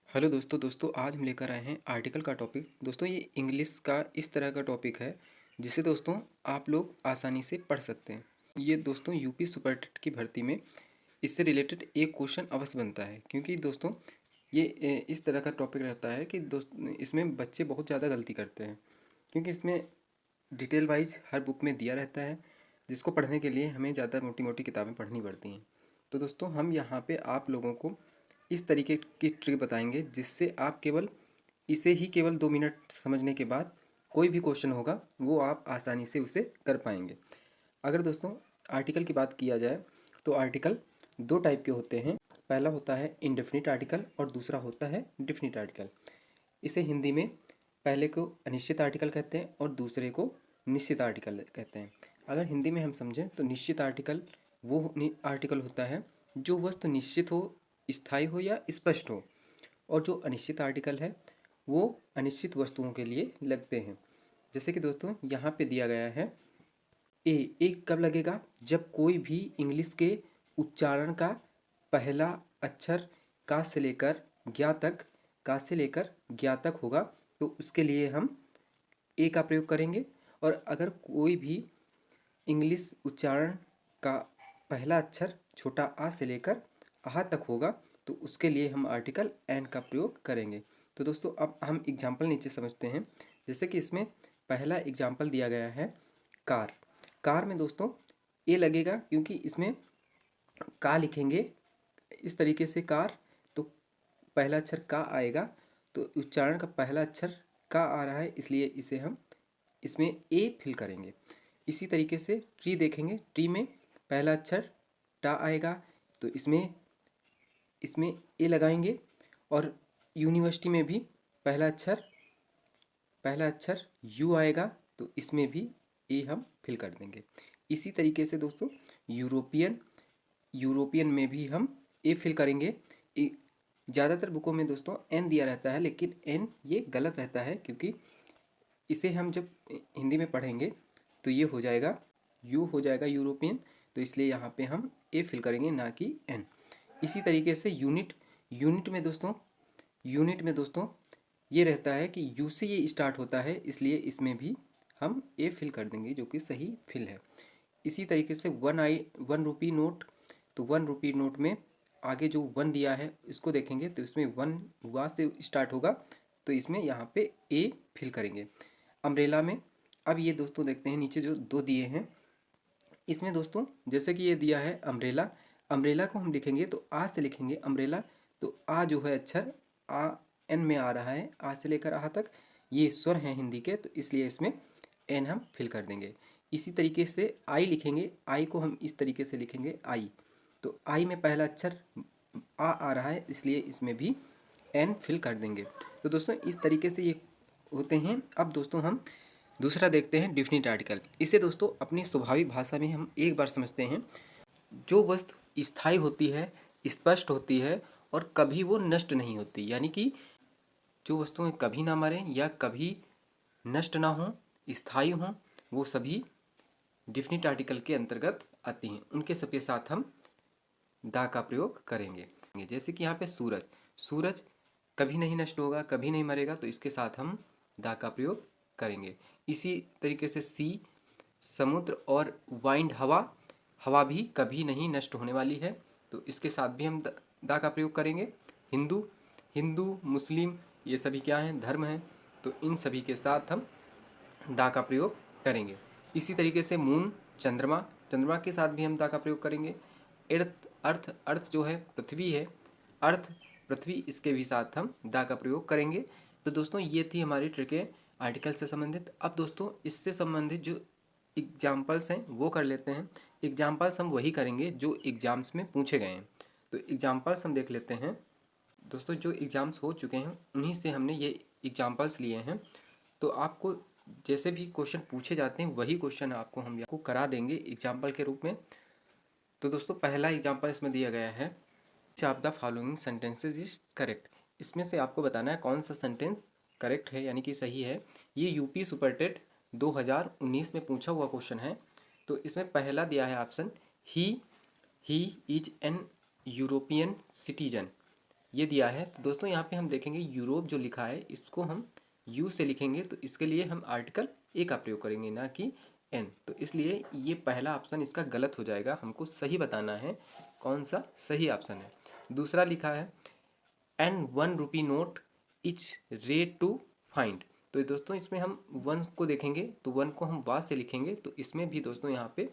Hello दोस्तों आज हम लेकर आए हैं आर्टिकल का टॉपिक। दोस्तों ये इंग्लिश का इस तरह का टॉपिक है जिसे दोस्तों आप लोग आसानी से पढ़ सकते हैं। ये दोस्तों यूपी सुपर टेट की भर्ती में इससे रिलेटेड एक क्वेश्चन अवश्य बनता है, क्योंकि दोस्तों ये इस तरह का टॉपिक रहता है कि इसमें बच्चे बहुत ज़्यादा गलती करते हैं, क्योंकि इसमें डिटेल वाइज हर बुक में दिया रहता है, जिसको पढ़ने के लिए हमें ज़्यादा मोटी मोटी किताबें पढ़नी पड़ती हैं। तो दोस्तों हम यहाँ पे आप लोगों को इस तरीके की ट्रिक बताएंगे जिससे आप केवल इसे ही केवल 2 मिनट समझने के बाद कोई भी क्वेश्चन होगा वो आप आसानी से उसे कर पाएंगे। अगर दोस्तों आर्टिकल की बात किया जाए तो आर्टिकल दो टाइप के होते हैं। पहला होता है इंडेफिनिट आर्टिकल और दूसरा होता है डिफिनिट आर्टिकल। इसे हिंदी में पहले को अनिश्चित आर्टिकल कहते हैं और दूसरे को निश्चित आर्टिकल कहते हैं। अगर हिंदी में हम समझें तो निश्चित आर्टिकल वो आर्टिकल होता है जो वस्तु निश्चित हो, स्थायी हो या स्पष्ट हो, और जो अनिश्चित आर्टिकल है वो अनिश्चित वस्तुओं के लिए लगते हैं। जैसे कि दोस्तों यहाँ पे दिया गया है ए कब लगेगा? जब कोई भी इंग्लिश के उच्चारण का पहला अक्षर का से लेकर ज्ञा तक का से लेकर ज्ञा तक होगा तो उसके लिए हम ए का प्रयोग करेंगे। और अगर कोई भी इंग्लिश उच्चारण का पहला अक्षर छोटा आ से लेकर आह तक होगा तो उसके लिए हम आर्टिकल एन का प्रयोग करेंगे। तो दोस्तों अब हम एग्जाम्पल नीचे समझते हैं। जैसे कि इसमें पहला एग्जाम्पल दिया गया है कार। कार में दोस्तों ए लगेगा क्योंकि इसमें का लिखेंगे इस तरीके से कार, तो पहला अक्षर का आएगा, तो उच्चारण का पहला अक्षर का आ रहा है इसलिए इसे हम इसमें ए फिल करेंगे। इसी तरीके से ट्री देखेंगे, ट्री में पहला अक्षर टा आएगा तो इसमें इसमें ए लगाएंगे। और यूनिवर्सिटी में भी पहला अक्षर यू आएगा तो इसमें भी ए हम फिल कर देंगे। इसी तरीके से दोस्तों यूरोपियन यूरोपियन में भी हम ए फिल करेंगे। ज़्यादातर बुकों में दोस्तों एन दिया रहता है, लेकिन एन ये गलत रहता है, क्योंकि इसे हम जब हिंदी में पढ़ेंगे तो ये हो जाएगा यू हो जाएगा यूरोपियन, तो इसलिए यहाँ पे हम ए फिल करेंगे ना कि एन। इसी तरीके से यूनिट में दोस्तों ये रहता है कि यू से ये स्टार्ट होता है, इसलिए इसमें भी हम ए फिल कर देंगे जो कि सही फिल है। इसी तरीके से 1 रुपी नोट, तो 1 रुपी नोट में आगे जो 1 दिया है इसको देखेंगे तो इसमें 1 वा से स्टार्ट होगा, तो इसमें यहाँ पे ए फिल करेंगे। अम्ब्रेला में अब ये दोस्तों देखते हैं नीचे जो दो दिए हैं, इसमें दोस्तों जैसे कि ये दिया है अम्ब्रेला, अम्ब्रेला को हम लिखेंगे तो आ से लिखेंगे अम्ब्रेला, तो आ जो है अक्षर आ एन में आ रहा है, आ से लेकर आ तक ये स्वर हैं हिंदी के, तो इसलिए इसमें एन हम फिल कर देंगे। इसी तरीके से आई लिखेंगे, आई को हम इस तरीके से लिखेंगे आई, तो आई में पहला अक्षर आ रहा है इसलिए इसमें भी एन फिल कर देंगे। तो दोस्तों इस तरीके से ये होते हैं। अब दोस्तों हम दूसरा देखते हैं डिफिनिट आर्टिकल। इसे दोस्तों अपनी स्वाभाविक भाषा में हम एक बार समझते हैं। जो वस्तु स्थायी होती है, स्पष्ट होती है और कभी वो नष्ट नहीं होती, यानी कि जो वस्तुएं कभी ना मरें या कभी नष्ट ना हों, स्थायी हों, वो सभी डिफिनिट आर्टिकल के अंतर्गत आती हैं। उनके सबके साथ हम दा का प्रयोग करेंगे। जैसे कि यहाँ पे सूरज, सूरज कभी नहीं नष्ट होगा, कभी नहीं मरेगा, तो इसके साथ हम दा का प्रयोग करेंगे। इसी तरीके से सी, समुद्र, और वाइंड हवा, हवा भी कभी नहीं नष्ट होने वाली है, तो इसके साथ भी हम दा का प्रयोग करेंगे। हिंदू, हिंदू मुस्लिम ये सभी क्या हैं? धर्म हैं, तो इन सभी के साथ हम दा का प्रयोग करेंगे। इसी तरीके से मून, चंद्रमा, चंद्रमा के साथ भी हम दा का प्रयोग करेंगे। अर्थ, अर्थ जो है पृथ्वी है, अर्थ पृथ्वी, इसके भी साथ हम दा का प्रयोग करेंगे। तो दोस्तों ये थी हमारी ट्रिकें आर्टिकल से संबंधित। अब दोस्तों इससे संबंधित जो एग्जाम्पल्स हैं वो कर लेते हैं। एग्जाम्पल्स हम वही करेंगे जो एग्जाम्स में पूछे गए हैं, तो एग्जाम्पल्स हम देख लेते हैं। दोस्तों जो एग्ज़ाम्स हो चुके हैं उन्हीं से हमने ये एग्जाम्पल्स लिए हैं, तो आपको जैसे भी क्वेश्चन पूछे जाते हैं वही क्वेश्चन आपको हम आपको करा देंगे एग्जाम्पल के रूप में। तो दोस्तों पहला एग्जाम्पल इसमें दिया गया है, आप the following sentences is correct. इसमें से आपको बताना है कौन सा सेंटेंस करेक्ट है, यानी कि सही है। ये यूपी सुपर टेट 2019 में पूछा हुआ क्वेश्चन है। तो इसमें पहला दिया है option, he is an European citizen. ये दिया है। तो दोस्तों यहाँ पे हम देखेंगे यूरोप जो लिखा है इसको हम यू से लिखेंगे, तो इसके लिए हम आर्टिकल ए का प्रयोग करेंगे ना कि एन। तो इसलिए ये पहला ऑप्शन इसका गलत हो जाएगा, हमको सही बताना है कौन सा सही ऑप्शन है। दूसरा लिखा है एंड 1 रुपी नोट इच रे टू फाइंड। तो दोस्तों इसमें हम वन को देखेंगे तो वन को हम वा से लिखेंगे, तो इसमें भी दोस्तों यहाँ पे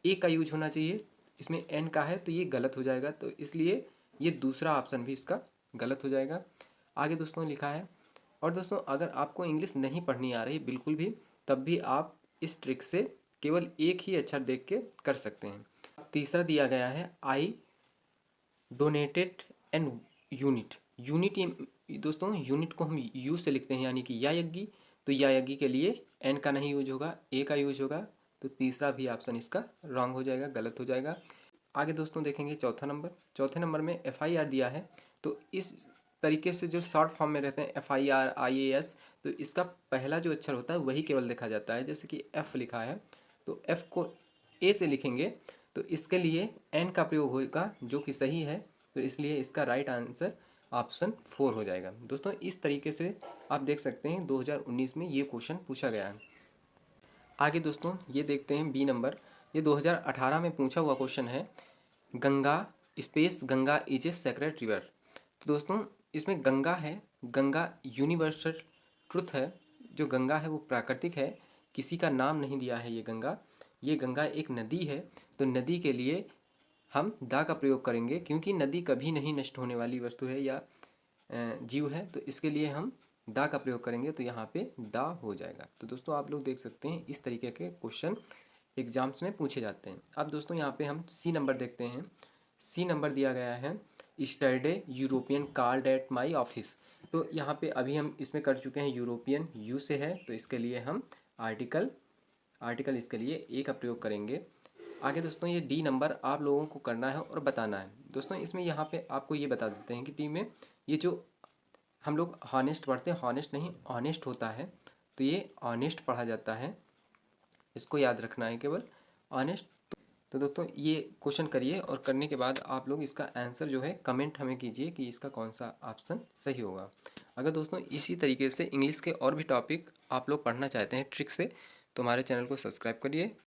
ए का यूज होना चाहिए, इसमें एन का है तो ये गलत हो जाएगा, तो इसलिए ये दूसरा ऑप्शन भी इसका गलत हो जाएगा। आगे दोस्तों लिखा है, और दोस्तों अगर आपको इंग्लिश नहीं पढ़नी आ रही बिल्कुल भी, तब भी आप इस ट्रिक से केवल एक ही अक्षर देख के कर सकते हैं। तीसरा दिया गया है I donated an unit. Unit ये दोस्तों यूनिट को हम यू से लिखते हैं यानी कि या यज्ञी, तो या यज्ञी के लिए एन का नहीं यूज होगा, ए का यूज होगा, तो तीसरा भी ऑप्शन इसका रॉन्ग हो जाएगा, गलत हो जाएगा। आगे दोस्तों देखेंगे चौथा नंबर। चौथे नंबर में एफ आई आर दिया है, तो इस तरीके से जो शॉर्ट फॉर्म में रहते हैं F I R I A S, तो इसका पहला जो अक्षर होता है वही केवल देखा जाता है, जैसे कि एफ लिखा है तो एफ को ए से लिखेंगे, तो इसके लिए एन का प्रयोग होगा जो कि सही है, तो इसलिए इसका राइट आंसर ऑप्शन 4 हो जाएगा। दोस्तों इस तरीके से आप देख सकते हैं 2019 में ये क्वेश्चन पूछा गया है। आगे दोस्तों ये देखते हैं बी नंबर। ये 2018 में पूछा हुआ क्वेश्चन है, Ganga space Ganga is a sacred river. तो दोस्तों इसमें गंगा है, गंगा यूनिवर्सल ट्रुथ है, जो गंगा है वो प्राकृतिक है, किसी का नाम नहीं दिया है ये गंगा एक नदी है, तो नदी के लिए हम दा का प्रयोग करेंगे, क्योंकि नदी कभी नहीं नष्ट होने वाली वस्तु है या जीव है, तो इसके लिए हम दा का प्रयोग करेंगे, तो यहाँ पे दा हो जाएगा। तो दोस्तों आप लोग देख सकते हैं इस तरीके के क्वेश्चन एग्जाम्स में पूछे जाते हैं। अब दोस्तों यहाँ पे हम सी नंबर देखते हैं। सी नंबर दिया गया है yesterday European called at my office. तो यहाँ पे अभी हम इसमें कर चुके हैं, यूरोपियन यू से है, तो इसके लिए हम आर्टिकल इसके लिए ए का प्रयोग करेंगे। आगे दोस्तों ये डी नंबर आप लोगों को करना है और बताना है। दोस्तों इसमें यहाँ पे आपको ये बता देते हैं कि टी में ये जो हम लोग हॉनेस्ट पढ़ते हैं, हॉनेस्ट नहीं ऑनेस्ट होता है, तो ये ऑनेस्ट पढ़ा जाता है, इसको याद रखना है केवल ऑनेस्ट। तो दोस्तों ये क्वेश्चन करिए और करने के बाद आप लोग इसका आंसर जो है कमेंट हमें कीजिए कि इसका कौन सा ऑप्शन सही होगा। अगर दोस्तों इसी तरीके से इंग्लिश के और भी टॉपिक आप लोग पढ़ना चाहते हैं ट्रिक से, तो हमारे चैनल को सब्सक्राइब करिए।